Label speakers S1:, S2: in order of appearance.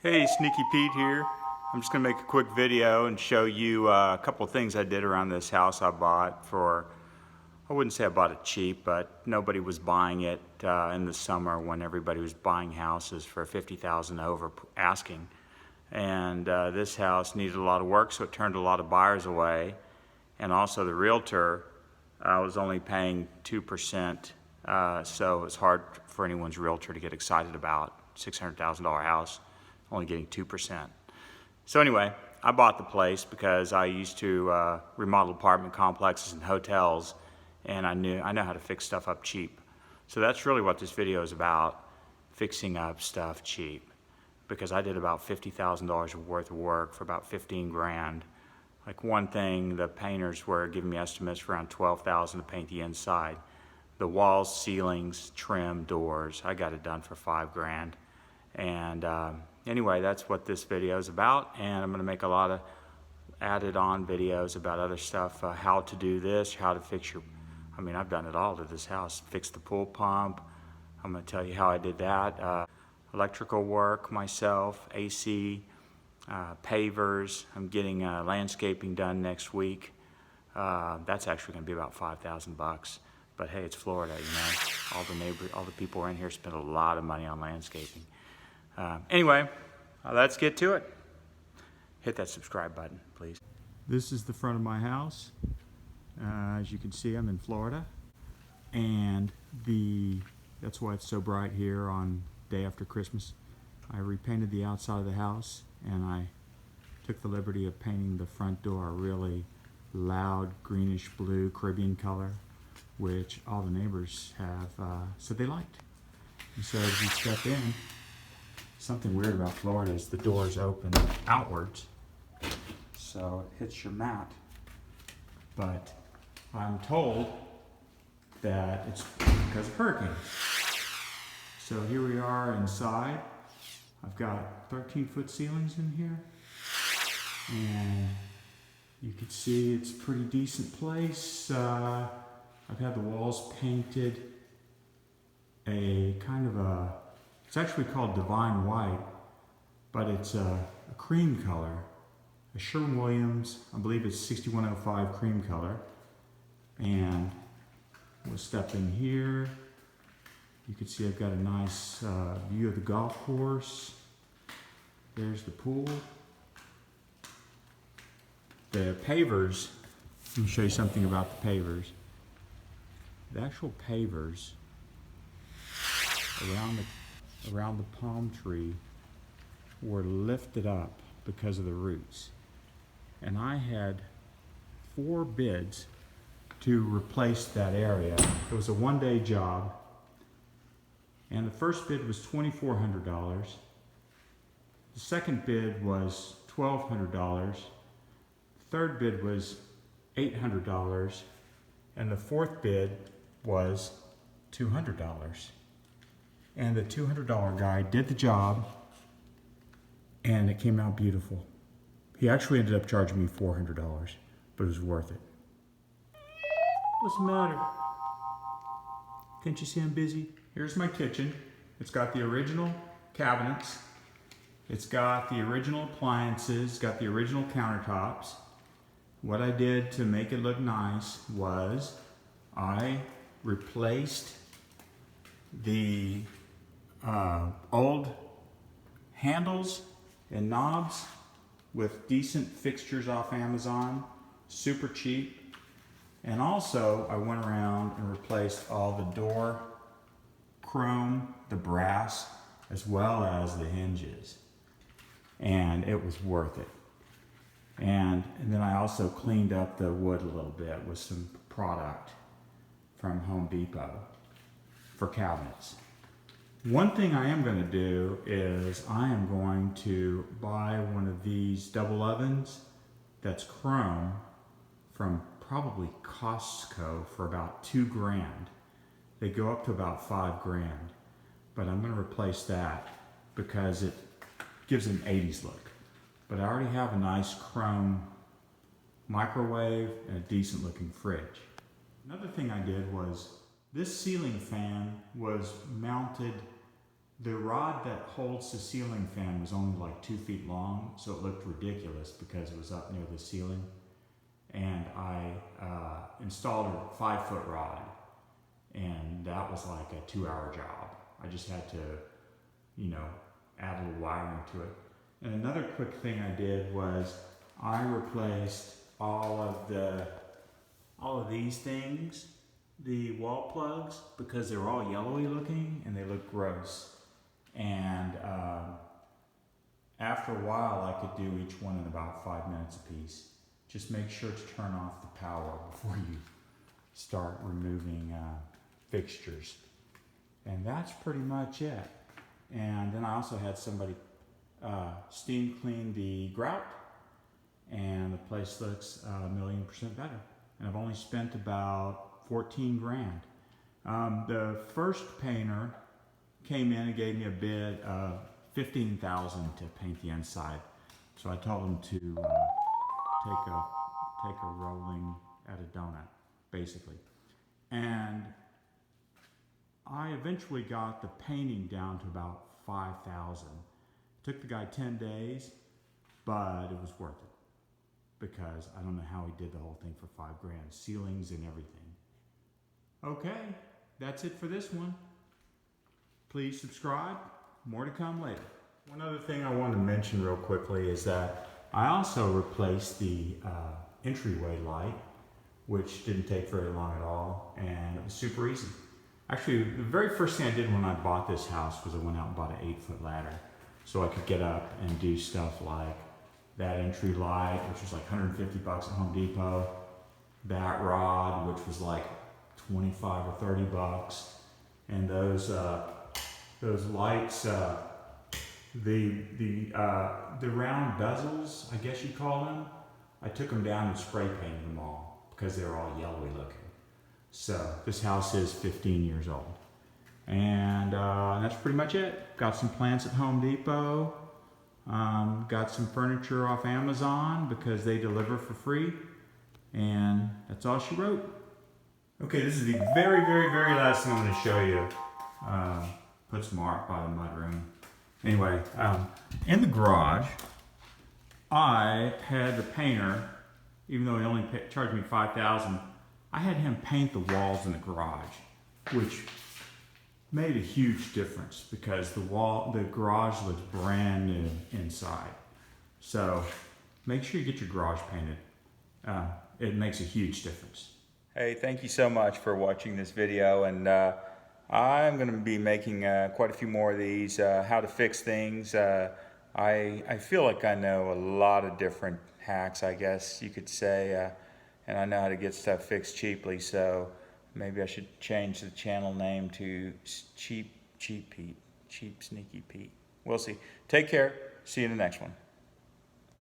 S1: Hey, Sneaky Pete here. I'm just gonna make a quick video and show you a couple of things I did around this house I bought for, I wouldn't say I bought it cheap, but nobody was buying it in the summer when everybody was buying houses for $50,000 over asking. And this house needed a lot of work, so it turned a lot of buyers away. And also the realtor was only paying 2%, so it's hard for anyone's realtor to get excited about $600,000 house only getting 2%. So anyway, I bought the place because I used to remodel apartment complexes and hotels, and I know how to fix stuff up cheap. So that's really what this video is about, fixing up stuff cheap. Because I did about $50,000 worth of work for about 15 grand. Like one thing, the painters were giving me estimates for around 12,000 to paint the inside. The walls, ceilings, trim, doors, I got it done for 5 grand. And anyway, that's what this video is about, and I'm going to make a lot of added on videos about other stuff, how to do this, how to fix your, I've done it all to this house. Fix the pool pump, I'm going to tell you how I did that, electrical work myself, AC, pavers. I'm getting landscaping done next week. That's actually going to be about $5,000, but hey, it's Florida, you know. All the people around here spend a lot of money on landscaping. Anyway, let's get to it. Hit that subscribe button, please. This is the front of my house. As you can see, I'm in Florida, and that's why it's so bright here on day after Christmas. I repainted the outside of the house, and I took the liberty of painting the front door a really loud greenish blue Caribbean color, which all the neighbors have said they liked. And so as you step in, something weird about Florida is the doors open outwards, so it hits your mat. But I'm told that it's because of hurricanes. So here we are inside. I've got 13-foot ceilings in here, and you can see it's a pretty decent place. I've had the walls painted a kind of a, it's actually called Divine White, but it's a cream color, a Sherwin-Williams, I believe it's 6105 cream color. And we'll step in here. You can see I've got a nice view of the golf course. There's the pool. The pavers, let me show you something about the pavers. The actual pavers around the palm tree were lifted up because of the roots. And I had 4 bids to replace that area. It was a one-day job, and the first bid was $2,400. The second bid was $1,200. The third bid was $800, and the fourth bid was $200. And the $200 guy did the job, and it came out beautiful. He actually ended up charging me $400, but it was worth it. What's the matter? Can't you see I'm busy? Here's my kitchen. It's got the original cabinets. It's got the original appliances. It's got the original countertops. What I did to make it look nice was I replaced the old handles and knobs with decent fixtures off Amazon, super cheap. And also I went around and replaced all the door chrome, the brass, as well as the hinges. And it was worth it. And then I also cleaned up the wood a little bit with some product from Home Depot for cabinets. One thing I am going to do is I am going to buy one of these double ovens that's chrome from probably Costco for about 2 grand. They go up to about 5 grand, but I'm going to replace that because it gives an 80s look. But I already have a nice chrome microwave and a decent looking fridge. Another thing I did was this ceiling fan was mounted The rod that holds the ceiling fan was only like 2 feet long, so it looked ridiculous because it was up near the ceiling. And I installed a 5-foot rod, and that was like a 2-hour job. I just had to, add a little wiring to it. And another quick thing I did was I replaced all of these things, the wall plugs, because they're all yellowy looking and they look gross. And after a while, I could do each one in about 5 minutes apiece. Just make sure to turn off the power before you start removing fixtures. And that's pretty much it. And then I also had somebody steam clean the grout, and the place looks a million% better. And I've only spent about 14 grand. The first painter came in and gave me a bid of $15,000 to paint the inside. So I told him to take a rolling at a donut, basically. And I eventually got the painting down to about 5,000. Took the guy 10 days, but it was worth it because I don't know how he did the whole thing for 5 grand, ceilings and everything. Okay, that's it for this one. Please subscribe, more to come later. One other thing I want to mention real quickly is that I also replaced the entryway light, which didn't take very long at all, and it was super easy. Actually, the very first thing I did when I bought this house was I went out and bought an 8-foot ladder so I could get up and do stuff like that entry light, which was like $150 at Home Depot, that rod, which was like $25 or $30, and those lights, the round bezels, I guess you call them, I took them down and spray painted them all because they were all yellowy looking. So this house is 15 years old. And that's pretty much it. Got some plants at Home Depot. Got some furniture off Amazon because they deliver for free. And that's all she wrote. Okay, this is the very, very, very last thing I'm going to show you. Put some art by the mudroom. Anyway, in the garage, I had the painter, even though he only charged me $5,000, I had him paint the walls in the garage, which made a huge difference because the garage looks brand new inside. So make sure you get your garage painted. It makes a huge difference. Hey, thank you so much for watching this video, and I'm going to be making quite a few more of these, how to fix things. I feel like I know a lot of different hacks, I guess you could say, and I know how to get stuff fixed cheaply, so maybe I should change the channel name to Cheap Sneaky Pete. We'll see. Take care. See you in the next one.